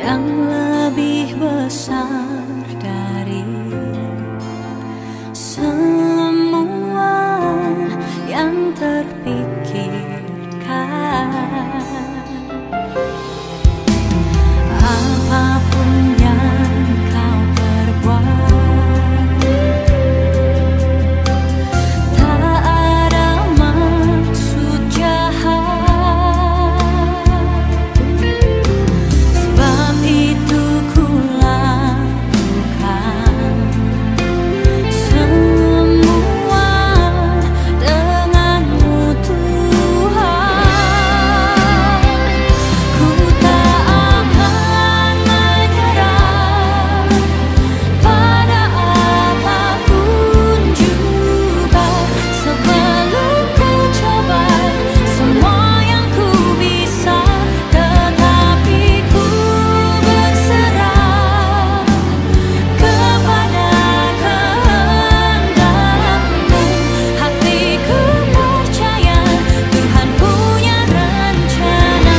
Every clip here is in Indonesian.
yang lebih besar dari semua yang terpikirkan. Apapun yang kau perbuat, tak ada maksud jahat. Sebab itu ku lakukan semua denganmu Tuhan. Ku tak akan menyerah pada apapun juga, sebelum ku coba semua yang ku bisa, tetapi ku berserah kepada kehendak-Mu. Hatiku percaya Tuhan punya rencana.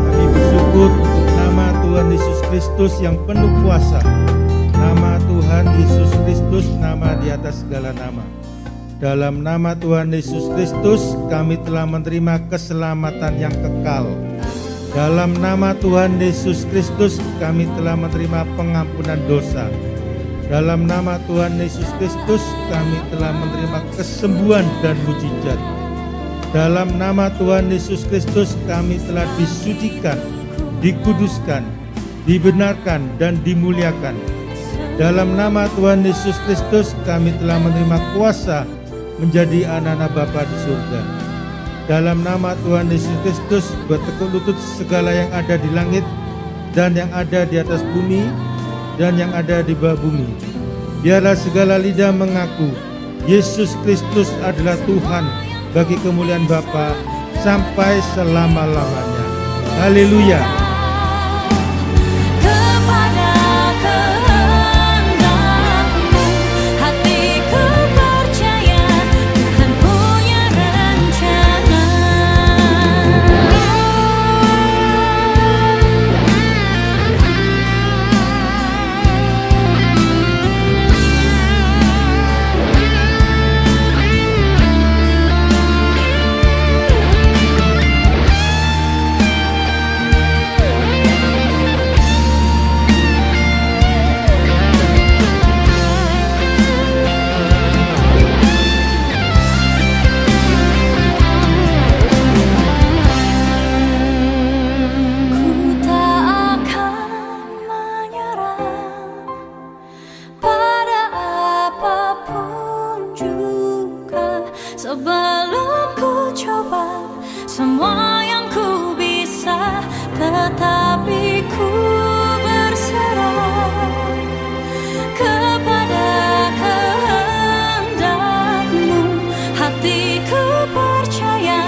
Kami bersyukur untuk nama Tuhan Yesus Kristus yang penuh kuasa. Nama Tuhan Yesus Kristus, nama di atas segala nama. Dalam nama Tuhan Yesus Kristus, kami telah menerima keselamatan yang kekal. Dalam nama Tuhan Yesus Kristus, kami telah menerima pengampunan dosa. Dalam nama Tuhan Yesus Kristus, kami telah menerima kesembuhan dan mujizat. Dalam nama Tuhan Yesus Kristus, kami telah disucikan, dikuduskan, dibenarkan, dan dimuliakan. Dalam nama Tuhan Yesus Kristus, kami telah menerima kuasa menjadi anak-anak Bapa di surga. Dalam nama Tuhan Yesus Kristus, bertekuk lutut segala yang ada di langit dan yang ada di atas bumi dan yang ada di bawah bumi. Biarlah segala lidah mengaku Yesus Kristus adalah Tuhan bagi kemuliaan Bapa sampai selama-lamanya. Haleluya. Kepada kehendak-Mu, hatiku percaya Tuhan punya rencana. Ku tak akan menyerah pada apapun juga, sebelum ku coba semua yang ku bisa, tetapi ku berserah kepada kehendak-Mu. Hatiku percaya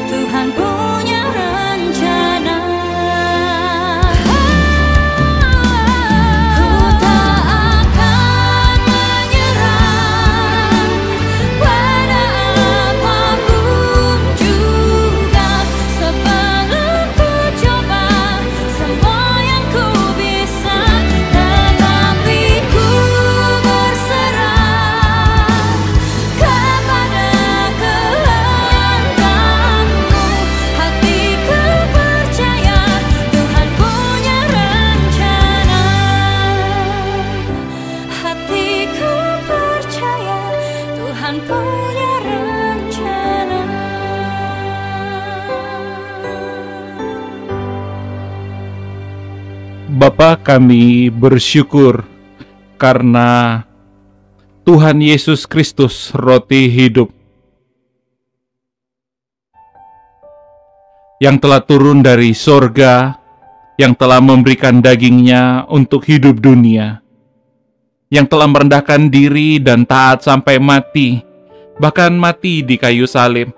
Tuhan punya rencana. Ku tak akan menyerah pada apapun juga, sebelum ku coba semua yang ku bisa, tetapi ku berserah kepada kehendak-Mu. Hatiku percaya Tuhan punya rencana. Hatiku percaya Tuhan punya rencana. Bapa, kami bersyukur karena Tuhan Yesus Kristus, roti hidup, yang telah turun dari sorga, yang telah memberikan dagingnya untuk hidup dunia, yang telah merendahkan diri dan taat sampai mati, bahkan mati di kayu salib,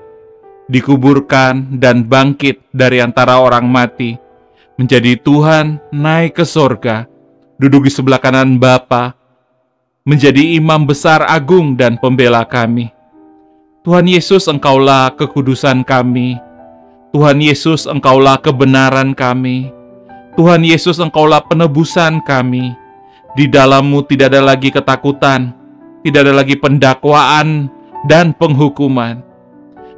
dikuburkan dan bangkit dari antara orang mati, menjadi Tuhan, naik ke sorga, duduk di sebelah kanan Bapa, menjadi imam besar agung dan pembela kami. Tuhan Yesus, Engkaulah kekudusan kami. Tuhan Yesus, Engkaulah kebenaran kami. Tuhan Yesus, Engkaulah penebusan kami. Di dalam-Mu tidak ada lagi ketakutan, tidak ada lagi pendakwaan dan penghukuman.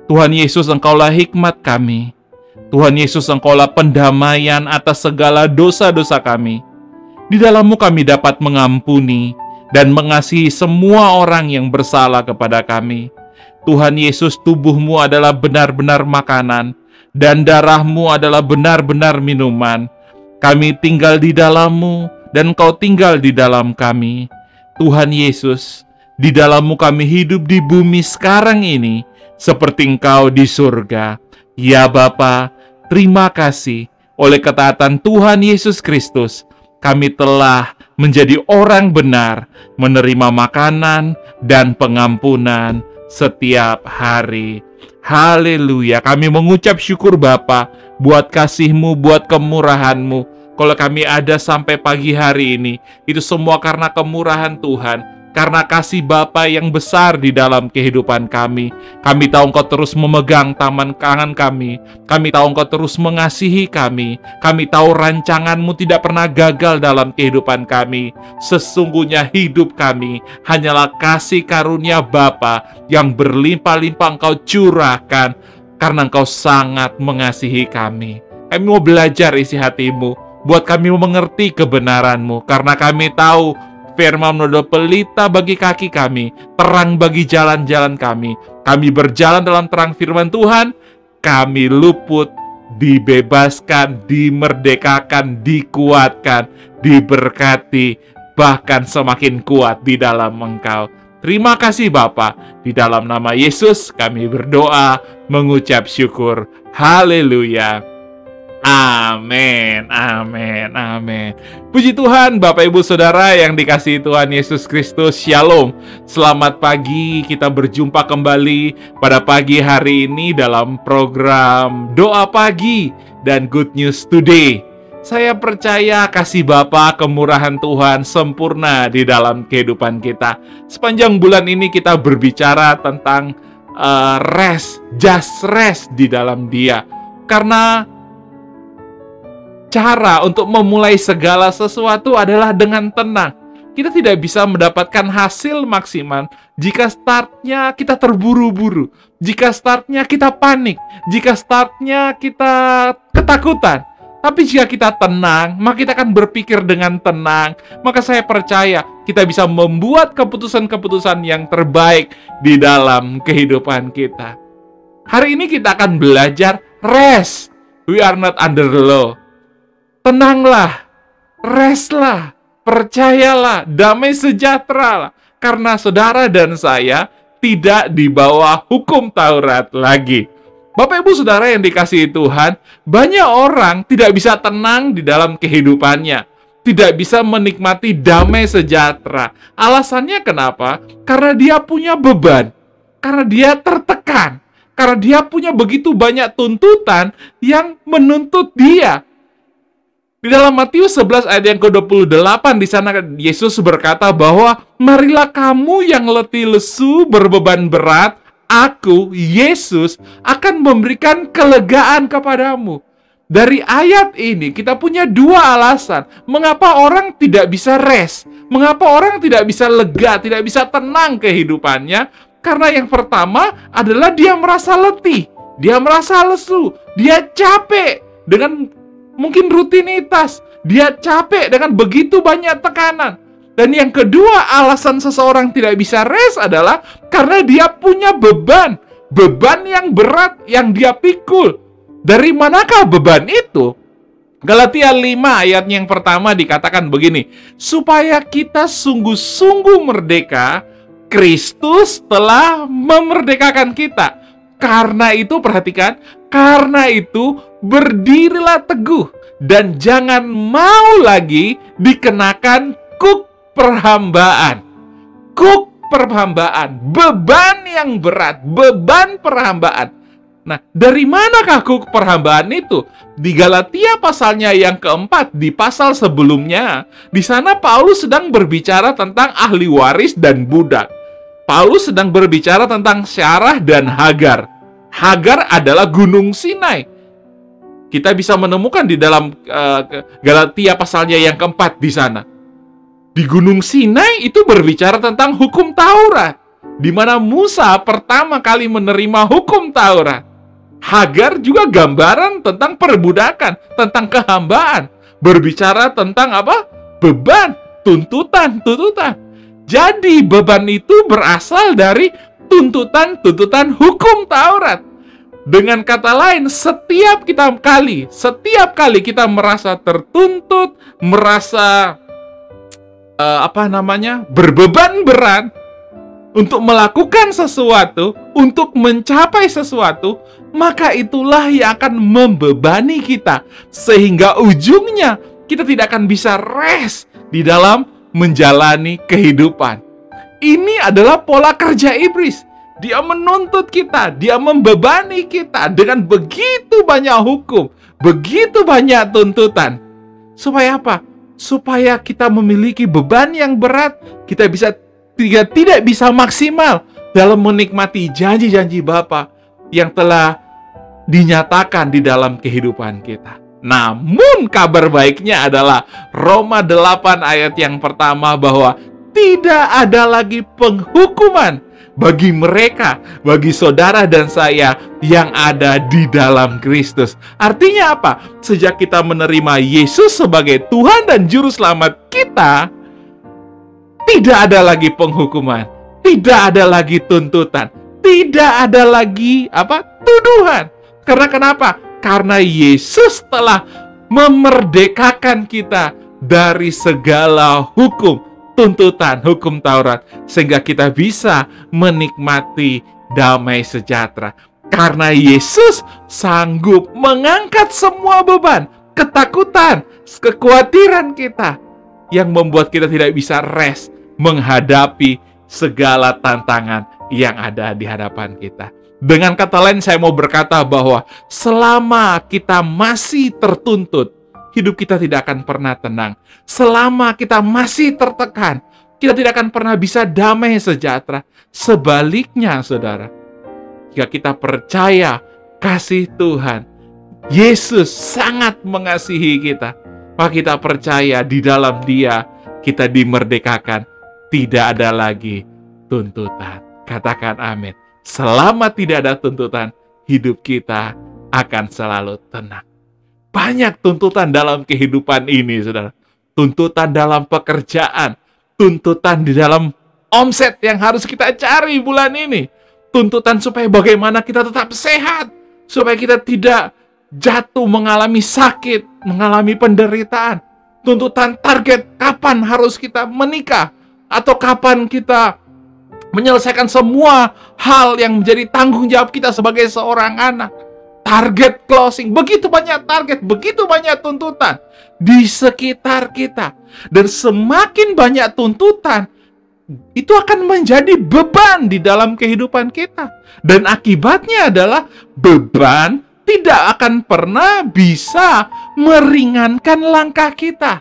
Tuhan Yesus, Engkaulah hikmat kami. Tuhan Yesus, Engkaulah pendamaian atas segala dosa-dosa kami. Di dalam-Mu kami dapat mengampuni dan mengasihi semua orang yang bersalah kepada kami. Tuhan Yesus, tubuh-Mu adalah benar-benar makanan, dan darah-Mu adalah benar-benar minuman. Kami tinggal di dalam-Mu, dan Engkau tinggal di dalam kami. Tuhan Yesus, di dalam-Mu kami hidup di bumi sekarang ini, seperti Engkau di surga. Ya Bapa, terima kasih oleh ketaatan Tuhan Yesus Kristus, kami telah menjadi orang benar, menerima makanan dan pengampunan setiap hari. Haleluya, kami mengucap syukur Bapa, buat kasih-Mu, buat kemurahan-Mu. Kalau kami ada sampai pagi hari ini, itu semua karena kemurahan Tuhan, karena kasih Bapa yang besar di dalam kehidupan kami. Kami tahu Engkau terus memegang tangan kami. Kami tahu Engkau terus mengasihi kami. Kami tahu rancangan-Mu tidak pernah gagal dalam kehidupan kami. Sesungguhnya hidup kami hanyalah kasih karunia Bapa yang berlimpah-limpah Engkau curahkan, karena Engkau sangat mengasihi kami. Kami mau belajar isi hati-Mu, buat kami mengerti kebenaran-Mu, karena kami tahu firman-Mu adalah pelita bagi kaki kami, terang bagi jalan-jalan kami. Kami berjalan dalam terang firman Tuhan, kami luput, dibebaskan, dimerdekakan, dikuatkan, diberkati, bahkan semakin kuat di dalam Engkau. Terima kasih Bapa, di dalam nama Yesus kami berdoa, mengucap syukur. Haleluya. Amin, amin, amin. Puji Tuhan, Bapak Ibu Saudara yang dikasihi Tuhan Yesus Kristus, Shalom. Selamat pagi, kita berjumpa kembali pada pagi hari ini dalam program Doa Pagi dan Good News Today. Saya percaya kasih Bapa, kemurahan Tuhan sempurna di dalam kehidupan kita. Sepanjang bulan ini kita berbicara tentang rest, just rest di dalam Dia. Karena cara untuk memulai segala sesuatu adalah dengan tenang. Kita tidak bisa mendapatkan hasil maksimal jika startnya kita terburu-buru, jika startnya kita panik, jika startnya kita ketakutan. Tapi jika kita tenang, maka kita akan berpikir dengan tenang. Maka saya percaya kita bisa membuat keputusan-keputusan yang terbaik di dalam kehidupan kita. Hari ini kita akan belajar rest. We are not under law. Tenanglah, restlah, percayalah, damai sejahtera lah. Karena saudara dan saya tidak di bawah hukum Taurat lagi. Bapak Ibu Saudara yang dikasihi Tuhan, banyak orang tidak bisa tenang di dalam kehidupannya. Tidak bisa menikmati damai sejahtera. Alasannya kenapa? Karena dia punya beban. Karena dia tertekan. Karena dia punya begitu banyak tuntutan yang menuntut dia. Di dalam Matius 11 ayat yang ke-28, di sana Yesus berkata bahwa marilah kamu yang letih lesu berbeban berat, Aku, Yesus, akan memberikan kelegaan kepadamu. Dari ayat ini kita punya dua alasan mengapa orang tidak bisa rest, mengapa orang tidak bisa lega, tidak bisa tenang kehidupannya. Karena yang pertama adalah dia merasa letih, dia merasa lesu, dia capek dengan mungkin rutinitas, dia capek dengan begitu banyak tekanan. Dan yang kedua, alasan seseorang tidak bisa rest adalah karena dia punya beban yang berat yang dia pikul. Dari manakah beban itu? Galatia 5 ayat yang pertama dikatakan begini, supaya kita sungguh-sungguh merdeka, Kristus telah memerdekakan kita. Karena itu, perhatikan, karena itu berdirilah teguh dan jangan mau lagi dikenakan kuk perhambaan. Kuk perhambaan, beban yang berat, beban perhambaan. Nah, dari manakah perhambaan itu? Di Galatia pasalnya yang keempat, di pasal sebelumnya, di sana Paulus sedang berbicara tentang ahli waris dan budak. Paulus sedang berbicara tentang Syarah dan Hagar. Hagar adalah Gunung Sinai. Kita bisa menemukan di dalam Galatia pasalnya yang keempat di sana. Di Gunung Sinai itu berbicara tentang hukum Taurat, di mana Musa pertama kali menerima hukum Taurat. Hagar juga gambaran tentang perbudakan, tentang kehambaan. Berbicara tentang apa? Beban, tuntutan. Jadi beban itu berasal dari tuntutan hukum Taurat. Dengan kata lain, setiap kali kita merasa tertuntut, merasa berbeban berat untuk melakukan sesuatu, untuk mencapai sesuatu, maka itulah yang akan membebani kita, sehingga ujungnya kita tidak akan bisa rest di dalam menjalani kehidupan. Ini adalah pola kerja iblis. Dia menuntut kita, dia membebani kita dengan begitu banyak hukum, begitu banyak tuntutan. Supaya apa? Supaya kita memiliki beban yang berat, kita tidak bisa maksimal dalam menikmati janji-janji Bapa yang telah dinyatakan di dalam kehidupan kita. Namun kabar baiknya adalah Roma 8 ayat yang pertama, bahwa tidak ada lagi penghukuman bagi mereka, bagi saudara dan saya yang ada di dalam Kristus. Artinya apa? Sejak kita menerima Yesus sebagai Tuhan dan Juru Selamat kita, tidak ada lagi penghukuman, tidak ada lagi tuntutan, tidak ada lagi tuduhan. Karena kenapa? Karena Yesus telah memerdekakan kita dari segala hukum, tuntutan hukum Taurat, sehingga kita bisa menikmati damai sejahtera. Karena Yesus sanggup mengangkat semua beban, ketakutan, kekhawatiran kita, yang membuat kita tidak bisa rest menghadapi segala tantangan yang ada di hadapan kita. Dengan kata lain, saya mau berkata bahwa selama kita masih tertuntut, hidup kita tidak akan pernah tenang. Selama kita masih tertekan, kita tidak akan pernah bisa damai sejahtera. Sebaliknya, saudara, jika kita percaya kasih Tuhan, Yesus sangat mengasihi kita, maka kita percaya di dalam Dia kita dimerdekakan. Tidak ada lagi tuntutan. Katakan amin. Selama tidak ada tuntutan, hidup kita akan selalu tenang. Banyak tuntutan dalam kehidupan ini, saudara. Tuntutan dalam pekerjaan, tuntutan di dalam omset yang harus kita cari bulan ini, tuntutan supaya bagaimana kita tetap sehat, supaya kita tidak jatuh mengalami sakit, mengalami penderitaan, tuntutan target kapan harus kita menikah, atau kapan kita menyelesaikan semua hal yang menjadi tanggung jawab kita sebagai seorang anak. Target closing, begitu banyak target, begitu banyak tuntutan di sekitar kita. Dan semakin banyak tuntutan, itu akan menjadi beban di dalam kehidupan kita. Dan akibatnya adalah beban tidak akan pernah bisa meringankan langkah kita.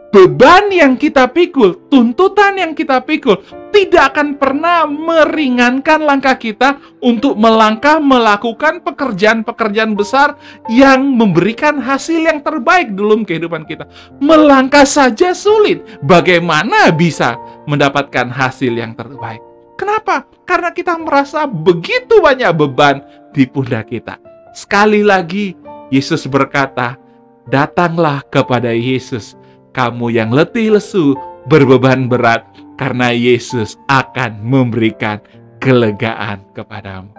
Beban yang kita pikul, tuntutan yang kita pikul, tidak akan pernah meringankan langkah kita untuk melangkah melakukan pekerjaan-pekerjaan besar yang memberikan hasil yang terbaik dalam kehidupan kita. Melangkah saja sulit, bagaimana bisa mendapatkan hasil yang terbaik? Kenapa? Karena kita merasa begitu banyak beban di pundak kita. Sekali lagi, Yesus berkata, datanglah kepada Yesus, kamu yang letih lesu, berbeban berat, karena Yesus akan memberikan kelegaan kepadamu.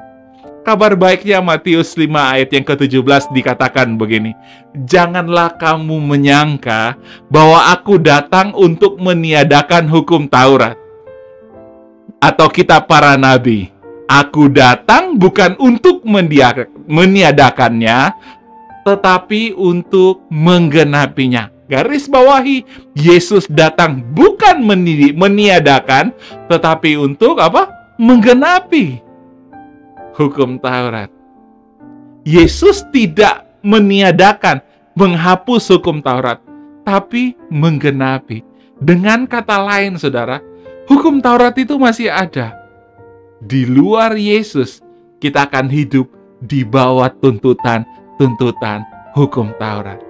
Kabar baiknya Matius 5 ayat yang ke-17 dikatakan begini, janganlah kamu menyangka bahwa aku datang untuk meniadakan hukum Taurat atau kitab para nabi. Aku datang bukan untuk meniadakannya, tetapi untuk menggenapinya. Garis bawahi, Yesus datang bukan meniadakan, tetapi untuk apa? Menggenapi hukum Taurat. Yesus tidak meniadakan, menghapus hukum Taurat, tapi menggenapi. Dengan kata lain, saudara, hukum Taurat itu masih ada. Di luar Yesus, kita akan hidup di bawah tuntutan hukum Taurat.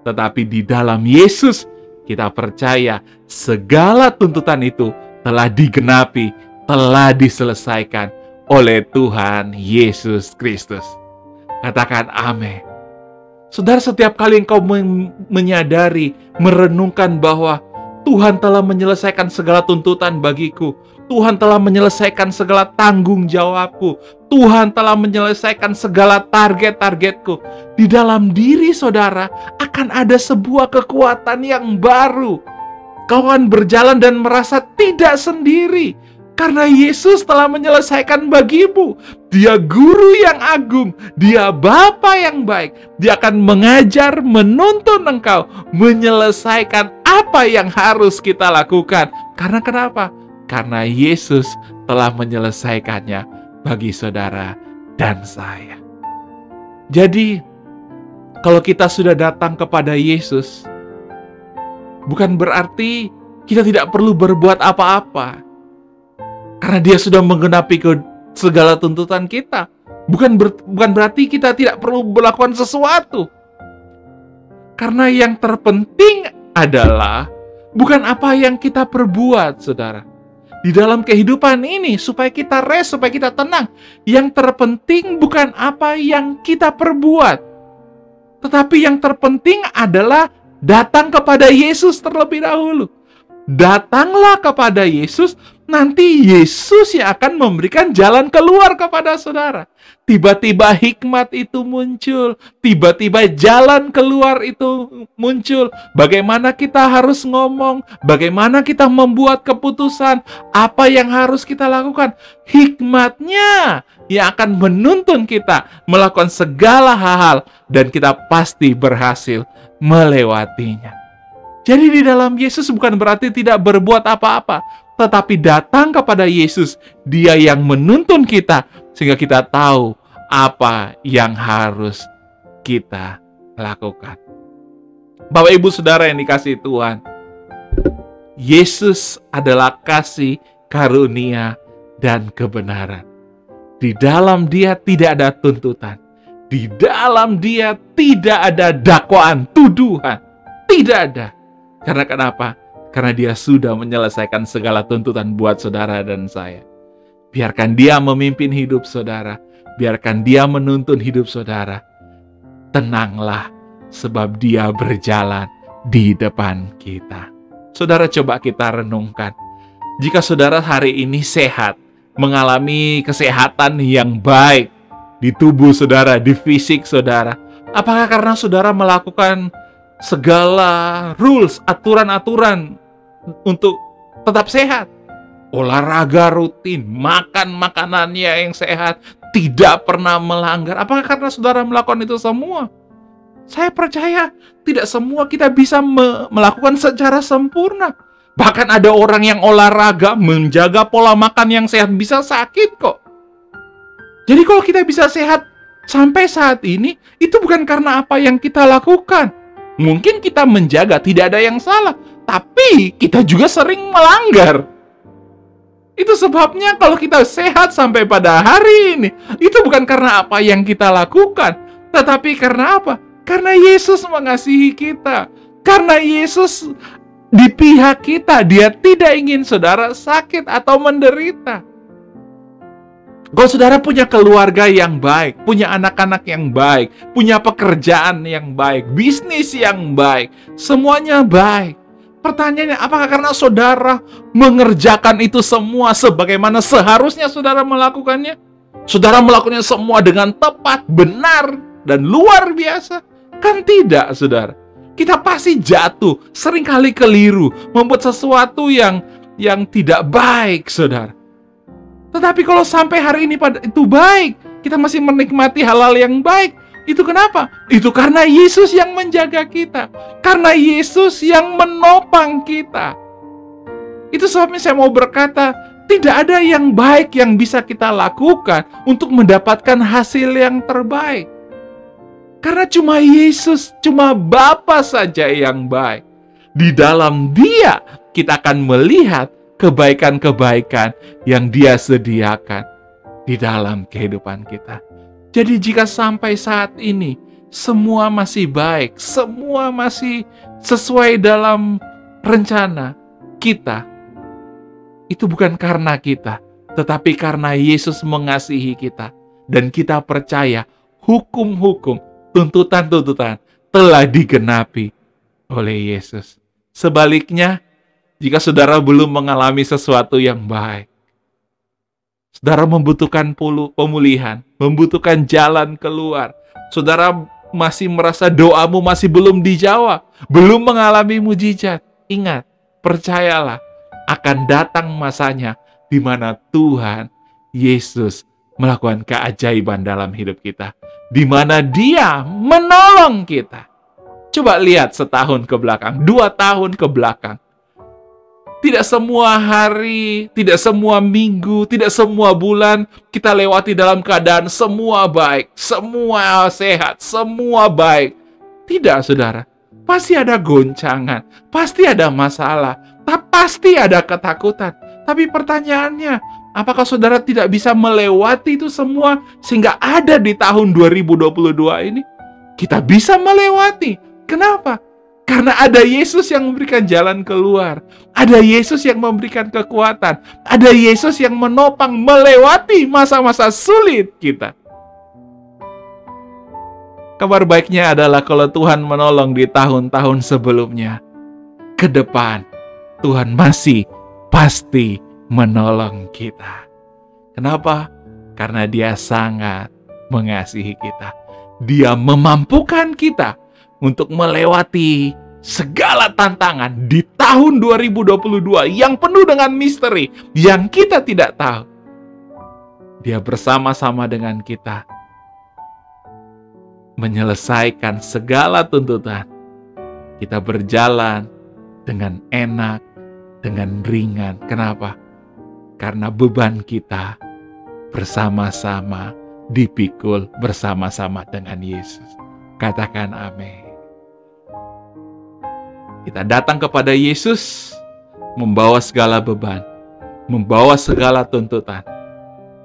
Tetapi di dalam Yesus, kita percaya segala tuntutan itu telah digenapi, telah diselesaikan oleh Tuhan Yesus Kristus. Katakan amin. Saudara, setiap kali engkau menyadari, merenungkan bahwa Tuhan telah menyelesaikan segala tuntutan bagiku, Tuhan telah menyelesaikan segala tanggung jawabku, Tuhan telah menyelesaikan segala target-targetku, di dalam diri saudara akan ada sebuah kekuatan yang baru. Kau akan berjalan dan merasa tidak sendiri, karena Yesus telah menyelesaikan bagimu. Dia guru yang agung, Dia Bapa yang baik. Dia akan mengajar, menuntun engkau, menyelesaikan apa yang harus kita lakukan. Karena kenapa? Karena Yesus telah menyelesaikannya bagi saudara dan saya. Jadi, kalau kita sudah datang kepada Yesus, bukan berarti kita tidak perlu berbuat apa-apa. Karena Dia sudah menggenapi segala tuntutan kita. Bukan berarti kita tidak perlu melakukan sesuatu. Karena yang terpenting adalah bukan apa yang kita perbuat, saudara. Di dalam kehidupan ini, supaya kita rest, supaya kita tenang, yang terpenting bukan apa yang kita perbuat. Tetapi yang terpenting adalah datang kepada Yesus terlebih dahulu. Datanglah kepada Yesus, nanti Yesus yang akan memberikan jalan keluar kepada saudara. Tiba-tiba hikmat itu muncul, tiba-tiba jalan keluar itu muncul. Bagaimana kita harus ngomong, bagaimana kita membuat keputusan, apa yang harus kita lakukan. Hikmatnya yang akan menuntun kita melakukan segala hal, dan kita pasti berhasil melewatinya. Jadi di dalam Yesus bukan berarti tidak berbuat apa-apa, tetapi datang kepada Yesus, Dia yang menuntun kita, sehingga kita tahu apa yang harus kita lakukan. Bapak Ibu Saudara yang dikasihi Tuhan, Yesus adalah kasih, karunia, dan kebenaran. Di dalam Dia tidak ada tuntutan. Di dalam Dia tidak ada dakwaan, tuduhan. Tidak ada. Karena kenapa? Karena Dia sudah menyelesaikan segala tuntutan buat saudara dan saya. Biarkan Dia memimpin hidup saudara. Biarkan Dia menuntun hidup saudara. Tenanglah, sebab Dia berjalan di depan kita. Saudara, coba kita renungkan. Jika saudara hari ini sehat, mengalami kesehatan yang baik di tubuh saudara, di fisik saudara, apakah karena saudara melakukan segala rules, aturan-aturan untuk tetap sehat? Olahraga rutin, makan makanannya yang sehat, tidak pernah melanggar. Apakah karena saudara melakukan itu semua? Saya percaya tidak semua kita bisa melakukan secara sempurna. Bahkan ada orang yang olahraga, menjaga pola makan yang sehat, bisa sakit kok. Jadi kalau kita bisa sehat sampai saat ini, itu bukan karena apa yang kita lakukan. Mungkin kita menjaga, tidak ada yang salah, tapi kita juga sering melanggar. Itu sebabnya kalau kita sehat sampai pada hari ini, itu bukan karena apa yang kita lakukan, tetapi karena apa? Karena Yesus mengasihi kita. Karena Yesus di pihak kita, Dia tidak ingin saudara sakit atau menderita. Kalau saudara punya keluarga yang baik, punya anak-anak yang baik, punya pekerjaan yang baik, bisnis yang baik, semuanya baik. Pertanyaannya, apakah karena saudara mengerjakan itu semua sebagaimana seharusnya saudara melakukannya? Saudara melakukannya semua dengan tepat, benar, dan luar biasa? Kan tidak, saudara. Kita pasti jatuh, seringkali keliru, membuat sesuatu yang tidak baik, saudara. Tetapi kalau sampai hari ini itu baik, kita masih menikmati hal-hal yang baik. Itu kenapa? Itu karena Yesus yang menjaga kita. Karena Yesus yang menopang kita. Itu sebabnya saya mau berkata, tidak ada yang baik yang bisa kita lakukan untuk mendapatkan hasil yang terbaik. Karena cuma Yesus, cuma Bapa saja yang baik. Di dalam Dia kita akan melihat kebaikan-kebaikan yang Dia sediakan di dalam kehidupan kita. Jadi jika sampai saat ini semua masih baik, semua masih sesuai dalam rencana kita, itu bukan karena kita, tetapi karena Yesus mengasihi kita. Dan kita percaya hukum-hukum, tuntutan-tuntutan telah digenapi oleh Yesus. Sebaliknya, jika saudara belum mengalami sesuatu yang baik, saudara membutuhkan pemulihan, membutuhkan jalan keluar, saudara masih merasa doamu masih belum dijawab, belum mengalami mujizat, ingat, percayalah, akan datang masanya di mana Tuhan Yesus melakukan keajaiban dalam hidup kita, di mana Dia menolong kita. Coba lihat setahun ke belakang, 2 tahun ke belakang. Tidak semua hari, tidak semua minggu, tidak semua bulan kita lewati dalam keadaan semua baik, semua sehat, semua baik. Tidak, saudara. Pasti ada goncangan, pasti ada masalah, pasti ada ketakutan. Tapi pertanyaannya, apakah saudara tidak bisa melewati itu semua sehingga ada di tahun 2022 ini? Kita bisa melewati. Kenapa? Karena ada Yesus yang memberikan jalan keluar. Ada Yesus yang memberikan kekuatan. Ada Yesus yang menopang melewati masa-masa sulit kita. Kabar baiknya adalah kalau Tuhan menolong di tahun-tahun sebelumnya, ke depan Tuhan masih pasti menolong kita. Kenapa? Karena Dia sangat mengasihi kita. Dia memampukan kita untuk melewati segala tantangan di tahun 2022 yang penuh dengan misteri yang kita tidak tahu. Dia bersama-sama dengan kita menyelesaikan segala tuntutan. Kita berjalan dengan enak, dengan ringan. Kenapa? Karena beban kita bersama-sama dipikul bersama-sama dengan Yesus. Katakan amin. Kita datang kepada Yesus membawa segala beban, membawa segala tuntutan.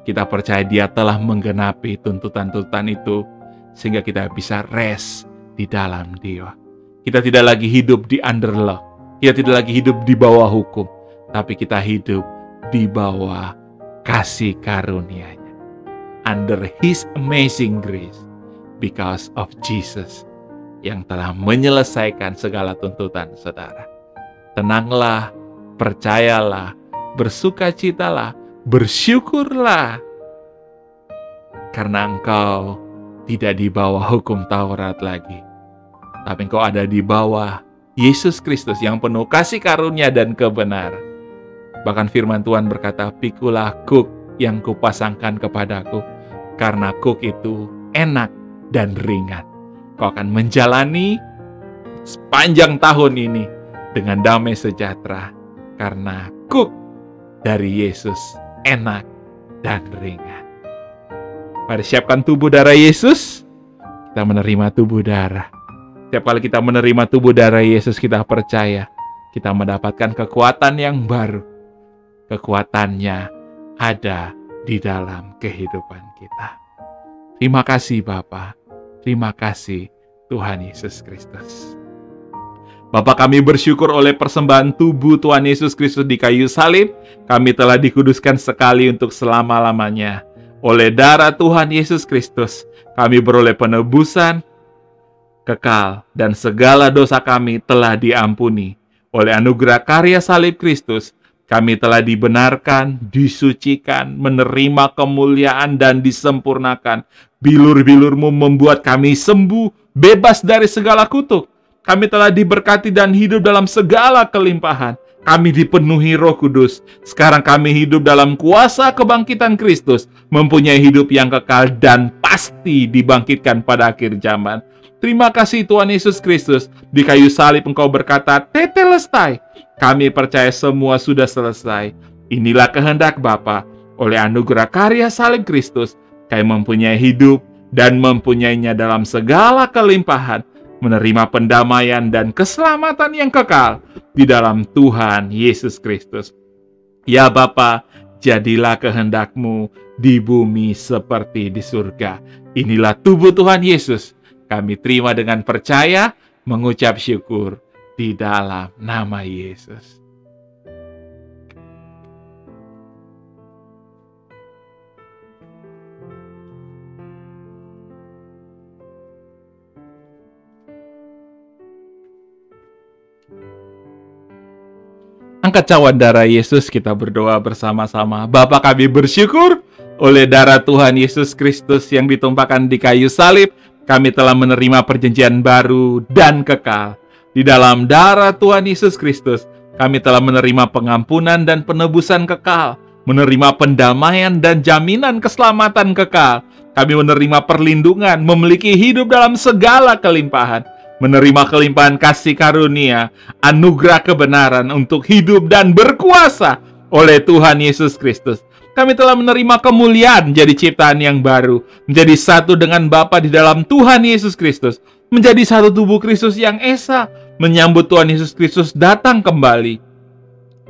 Kita percaya Dia telah menggenapi tuntutan-tuntutan itu sehingga kita bisa rest di dalam Dia. Kita tidak lagi hidup di under law. Kita tidak lagi hidup di bawah hukum, tapi kita hidup di bawah kasih karunia-Nya. Under His amazing grace, because of Jesus yang telah menyelesaikan segala tuntutan saudara. Tenanglah, percayalah, bersukacitalah, bersyukurlah, karena engkau tidak di bawah hukum Taurat lagi, tapi engkau ada di bawah Yesus Kristus yang penuh kasih karunia dan kebenaran. Bahkan firman Tuhan berkata, pikulah kuk yang kupasangkan kepadaku, karena kuk itu enak dan ringan. Kau akan menjalani sepanjang tahun ini dengan damai sejahtera, karena kuk dari Yesus enak dan ringan. Mari siapkan tubuh darah Yesus, kita menerima tubuh darah. Setiap kali kita menerima tubuh darah Yesus, kita percaya kita mendapatkan kekuatan yang baru. Kekuatannya ada di dalam kehidupan kita. Terima kasih Bapa. Terima kasih Tuhan Yesus Kristus. Bapa, kami bersyukur oleh persembahan tubuh Tuhan Yesus Kristus di kayu salib. Kami telah dikuduskan sekali untuk selama-lamanya. Oleh darah Tuhan Yesus Kristus, kami beroleh penebusan kekal, dan segala dosa kami telah diampuni. Oleh anugerah karya salib Kristus, kami telah dibenarkan, disucikan, menerima kemuliaan dan disempurnakan. Bilur-bilur-Mu membuat kami sembuh, bebas dari segala kutuk. Kami telah diberkati dan hidup dalam segala kelimpahan. Kami dipenuhi Roh Kudus. Sekarang kami hidup dalam kuasa kebangkitan Kristus, mempunyai hidup yang kekal dan pasti dibangkitkan pada akhir zaman. Terima kasih Tuhan Yesus Kristus. Di kayu salib Engkau berkata, tetelestai. Kami percaya semua sudah selesai. Inilah kehendak Bapa. Oleh anugerah karya salib Kristus, kami mempunyai hidup dan mempunyainya dalam segala kelimpahan, menerima pendamaian dan keselamatan yang kekal di dalam Tuhan Yesus Kristus. Ya Bapa, jadilah kehendak-Mu di bumi seperti di surga. Inilah tubuh Tuhan Yesus. Kami terima dengan percaya, mengucap syukur di dalam nama Yesus. Angkat cawan darah Yesus, kita berdoa bersama-sama. Bapa, kami bersyukur oleh darah Tuhan Yesus Kristus yang ditumpahkan di kayu salib, kami telah menerima perjanjian baru dan kekal. Di dalam darah Tuhan Yesus Kristus, kami telah menerima pengampunan dan penebusan kekal, menerima pendamaian dan jaminan keselamatan kekal. Kami menerima perlindungan, memiliki hidup dalam segala kelimpahan, menerima kelimpahan kasih karunia, anugerah kebenaran untuk hidup dan berkuasa oleh Tuhan Yesus Kristus. Kami telah menerima kemuliaan menjadi ciptaan yang baru, menjadi satu dengan Bapa di dalam Tuhan Yesus Kristus, menjadi satu tubuh Kristus yang esa, menyambut Tuhan Yesus Kristus datang kembali.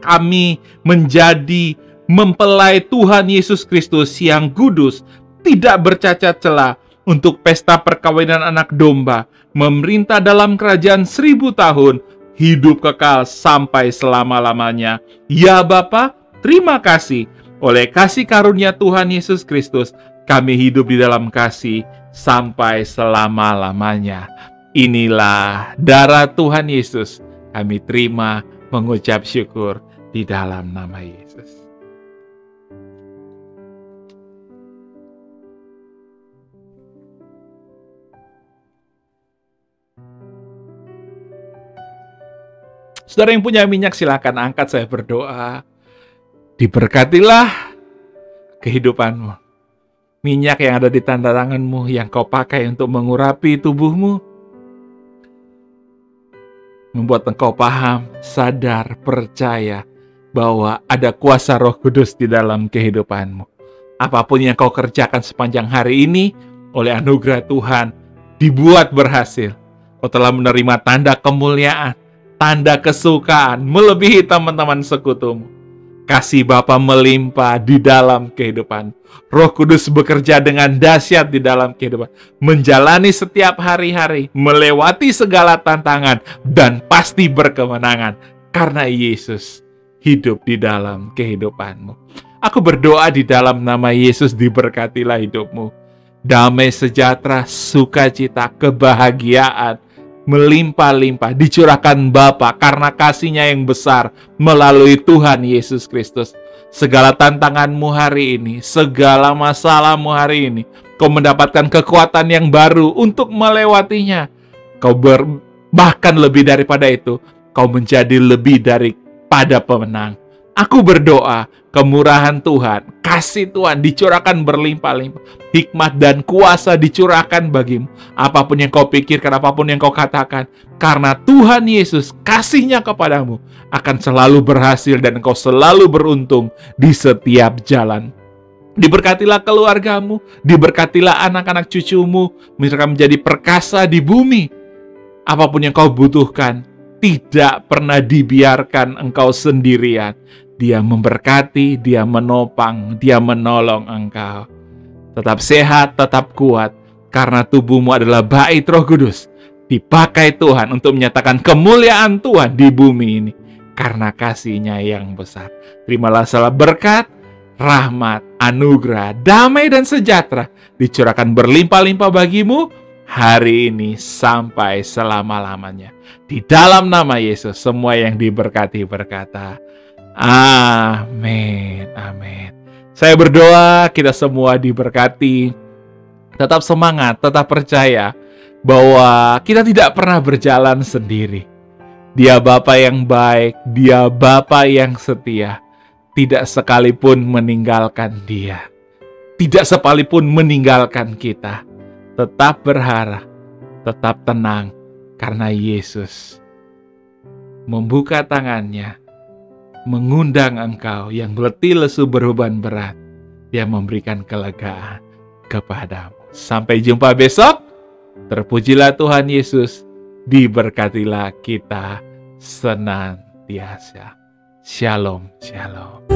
Kami menjadi mempelai Tuhan Yesus Kristus yang kudus, tidak bercacat celah, untuk pesta perkawinan anak domba, memerintah dalam kerajaan 1000 tahun, hidup kekal sampai selama-lamanya. Ya Bapa, terima kasih. Oleh kasih karunia Tuhan Yesus Kristus, kami hidup di dalam kasih sampai selama-lamanya. Inilah darah Tuhan Yesus. Kami terima, mengucap syukur di dalam nama Yesus. Saudara yang punya minyak, silakan angkat, saya berdoa. Diberkatilah kehidupanmu. Minyak yang ada di tanda tanganmu, yang kau pakai untuk mengurapi tubuhmu, membuat engkau paham, sadar, percaya bahwa ada kuasa Roh Kudus di dalam kehidupanmu. Apapun yang kau kerjakan sepanjang hari ini, oleh anugerah Tuhan, dibuat berhasil. Kau telah menerima tanda kemuliaan, tanda kesukaan, melebihi teman-teman sekutumu. Kasih Bapa melimpah di dalam kehidupan. Roh Kudus bekerja dengan dahsyat di dalam kehidupan. Menjalani setiap hari-hari, melewati segala tantangan, dan pasti berkemenangan. Karena Yesus hidup di dalam kehidupanmu. Aku berdoa di dalam nama Yesus, diberkatilah hidupmu. Damai sejahtera, sukacita, kebahagiaan, melimpah-limpah dicurahkan Bapa karena kasih-Nya yang besar melalui Tuhan Yesus Kristus. Segala tantanganmu hari ini, segala masalahmu hari ini, kau mendapatkan kekuatan yang baru untuk melewatinya. Kau bahkan lebih daripada itu, kau menjadi lebih daripada pemenang. Aku berdoa, kemurahan Tuhan, kasih Tuhan dicurahkan berlimpah-limpah. Hikmat dan kuasa dicurahkan bagimu. Apapun yang kau pikirkan, apapun yang kau katakan. Karena Tuhan Yesus, kasih-Nya kepadamu akan selalu berhasil dan engkau selalu beruntung di setiap jalan. Diberkatilah keluargamu, diberkatilah anak-anak cucumu, mereka menjadi perkasa di bumi. Apapun yang kau butuhkan, tidak pernah dibiarkan engkau sendirian. Dia memberkati, Dia menopang, Dia menolong engkau. Tetap sehat, tetap kuat, karena tubuhmu adalah bait Roh Kudus. Dipakai Tuhan untuk menyatakan kemuliaan Tuhan di bumi ini, karena kasih-Nya yang besar. Terimalah segala berkat, rahmat, anugerah, damai dan sejahtera dicurahkan berlimpah-limpah bagimu hari ini sampai selama-lamanya. Di dalam nama Yesus, semua yang diberkati berkata, amin, amin. Saya berdoa kita semua diberkati. Tetap semangat, tetap percaya bahwa kita tidak pernah berjalan sendiri. Dia Bapa yang baik, Dia Bapa yang setia. Tidak sekalipun meninggalkan Dia. Tidak sekalipun meninggalkan kita. Tetap berharap, tetap tenang, karena Yesus membuka tangannya, mengundang engkau yang letih lesu berbeban berat. Dia memberikan kelegaan kepadamu. Sampai jumpa besok. Terpujilah Tuhan Yesus. Diberkatilah kita senantiasa. Shalom, shalom.